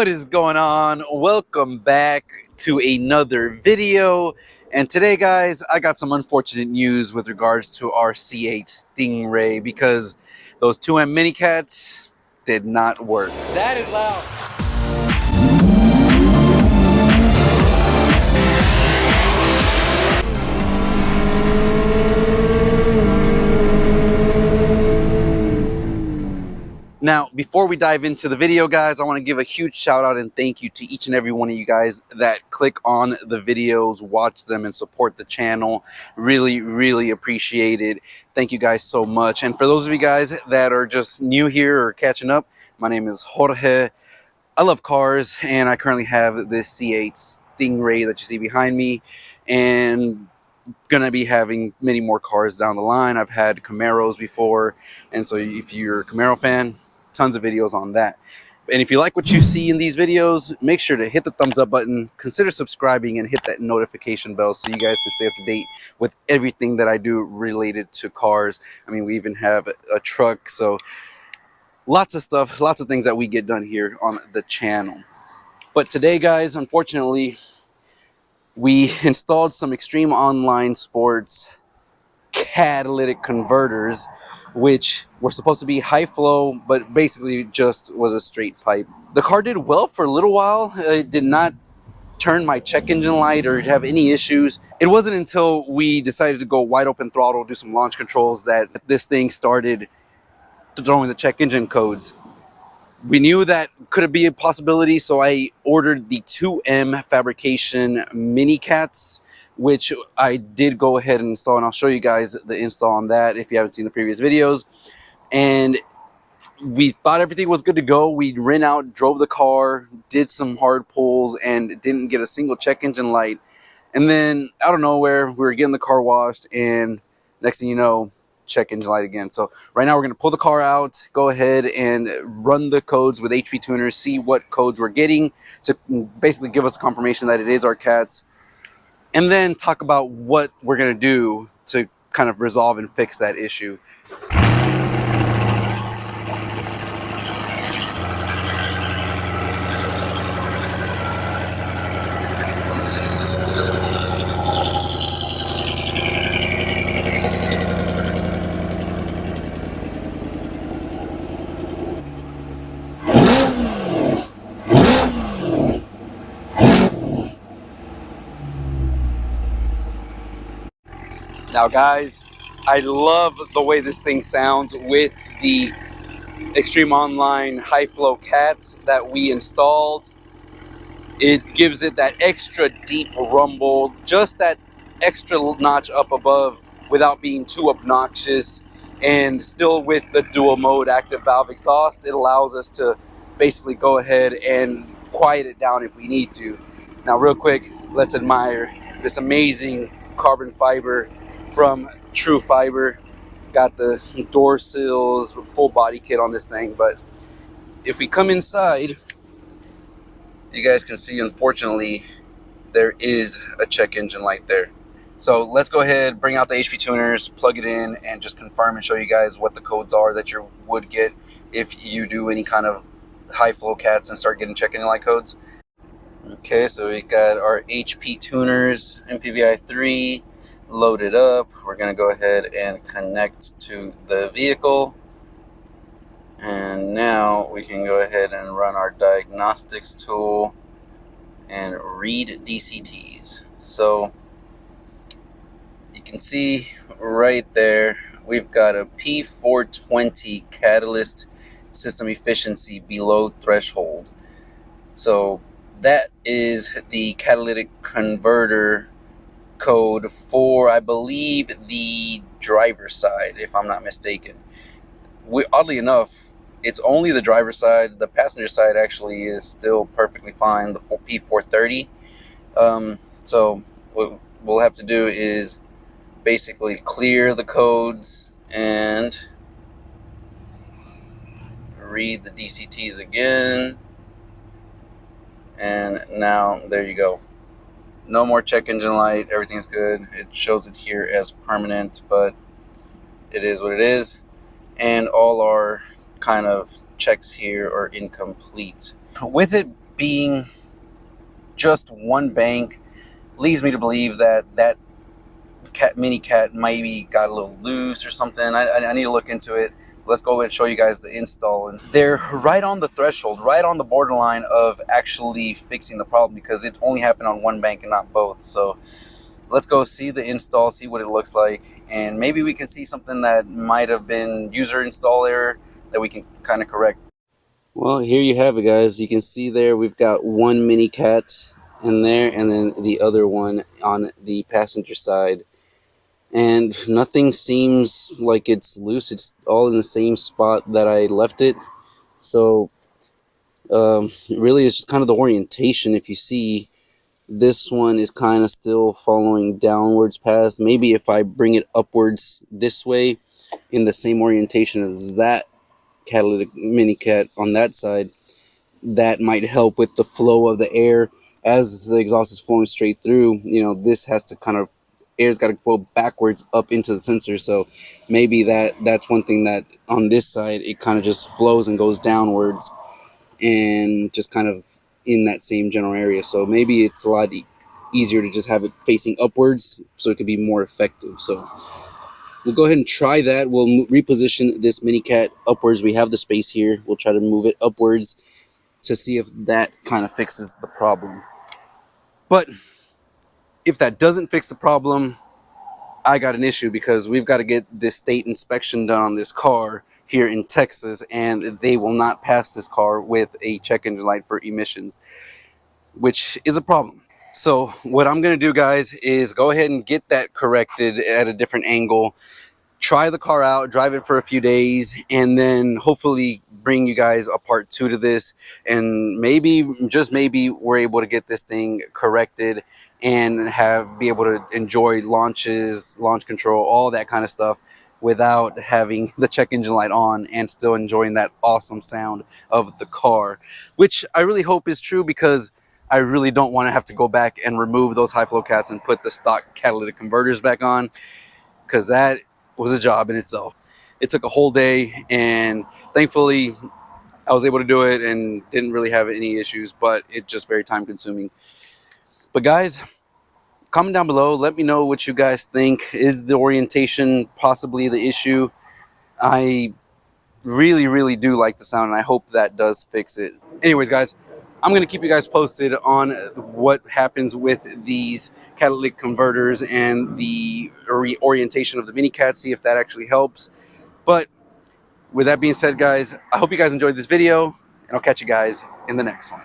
What is going on? Welcome back to another video. And today, guys, I got some unfortunate news with regards to our C8 Stingray because those 2M mini cats did not work. That is loud. Now, before we dive into the video, guys, I want to give a huge shout out and thank you to each and every one of you guys that click on the videos, watch them, and support the channel. Really appreciate it. Thank you guys so much. And for those of you guys that are just new here or catching up, my name is Jorge. I love cars, and I currently have this C8 Stingray that you see behind me, and gonna be having many more cars down the line. I've had Camaros before, and so if you're a Camaro fan, tons of videos on that. And if you like what you see in these videos, make sure to hit the thumbs up button, consider subscribing, and hit that notification bell so you guys can stay up to date with everything that I do related to cars. I mean, we even have a truck, so lots of stuff, lots of things that we get done here on the channel. But today, guys, unfortunately, we installed some Extreme Online Sports catalytic converters, which were supposed to be high flow, but basically just was a straight pipe. The car did well for a little while. It did not turn my check engine light or have any issues. It wasn't until we decided to go wide open throttle, do some launch controls, that this thing started throwing the check engine codes. We knew that could be a possibility, so I ordered the 2M fabrication mini cats, which I did go ahead and install, and I'll show you guys the install on that if you haven't seen the previous videos. And we thought everything was good to go. We ran out, drove the car, did some hard pulls, and didn't get a single check engine light. And then out of nowhere, we were getting the car washed, and next thing you know, check engine light again. So right now we're going to pull the car out, go ahead and run the codes with HP tuners, see what codes we're getting to basically give us a confirmation that it is our cats, and then talk about what we're going to do to kind of resolve and fix that issue. Now, guys, I love the way this thing sounds with the Extreme Online high flow cats that we installed. It gives it that extra deep rumble, just that extra notch up above without being too obnoxious, and still with the dual mode active valve exhaust. It allows us to basically go ahead and quiet it down if we need to. Now, real quick, let's admire this amazing carbon fiber from Trufiber. Got the door sills, full body kit on this thing. But if we come inside, you guys can see, unfortunately, there is a check engine light there. So let's go ahead, bring out the HP tuners, plug it in, and just confirm and show you guys what the codes are that you would get if you do any kind of high flow cats and start getting check engine light codes. Okay, so we got our HP tuners, MPVI 3, loaded up. We're going to go ahead and connect to the vehicle, and now we can go ahead and run our diagnostics tool and read DCTs. So you can see right there we've got a P420 catalyst system efficiency below threshold. So that is the catalytic converter code for, I believe, the driver's side, if I'm not mistaken. Oddly enough, it's only the driver's side. The passenger side actually is still perfectly fine, the P430. So what we'll have to do is basically clear the codes and read the DCTs again. And now there you go. No more check engine light, everything's good. It shows it here as permanent, but it is what it is. And all our kind of checks here are incomplete. With it being just one bank leads me to believe that that mini cat maybe got a little loose or something. I need to look into it. Let's go and show you guys the install. And they're right on the threshold, right on the borderline of actually fixing the problem, because it only happened on one bank and not both. So let's go see the install, see what it looks like, and maybe we can see something that might have been user install error that we can kind of correct. Well, here you have it, guys. You can see there we've got one mini cat in there, and then the other one on the passenger side. And nothing seems like it's loose. It's all in the same spot that I left it. So really it's just kind of the orientation. If you see, this one is kind of still following downwards path. Maybe if I bring it upwards this way in the same orientation as that catalytic mini cat on that side, that might help with the flow of the air. As the exhaust is flowing straight through, you know, this has to kind of, air's got to flow backwards up into the sensor. So maybe that's one thing, that on this side it kind of just flows and goes downwards and just kind of in that same general area. So maybe it's a lot easier to just have it facing upwards so it could be more effective. So we'll go ahead and try that. We'll reposition this mini cat upwards. We have the space here. We'll try to move it upwards to see if that kind of fixes the problem. But if that doesn't fix the problem, I got an issue, because we've got to get this state inspection done on this car here in Texas, and they will not pass this car with a check engine light for emissions, which is a problem. So what I'm going to do, guys, is go ahead and get that corrected at a different angle, try the car out, drive it for a few days, and then hopefully bring you guys a part 2 to this, and maybe, just maybe, we're able to get this thing corrected and be able to enjoy launches, launch control, all that kind of stuff without having the check engine light on, and still enjoying that awesome sound of the car, which I really hope is true, because I really don't want to have to go back and remove those high flow cats and put the stock catalytic converters back on, because that was a job in itself. It took a whole day, and thankfully I was able to do it and didn't really have any issues, but it's just very time consuming. But guys, comment down below, let me know what you guys think. Is the orientation possibly the issue? I really do like the sound, and I hope that does fix it. Anyways, guys, I'm going to keep you guys posted on what happens with these catalytic converters and the orientation of the mini cat, see if that actually helps. But with that being said, guys, I hope you guys enjoyed this video, and I'll catch you guys in the next one.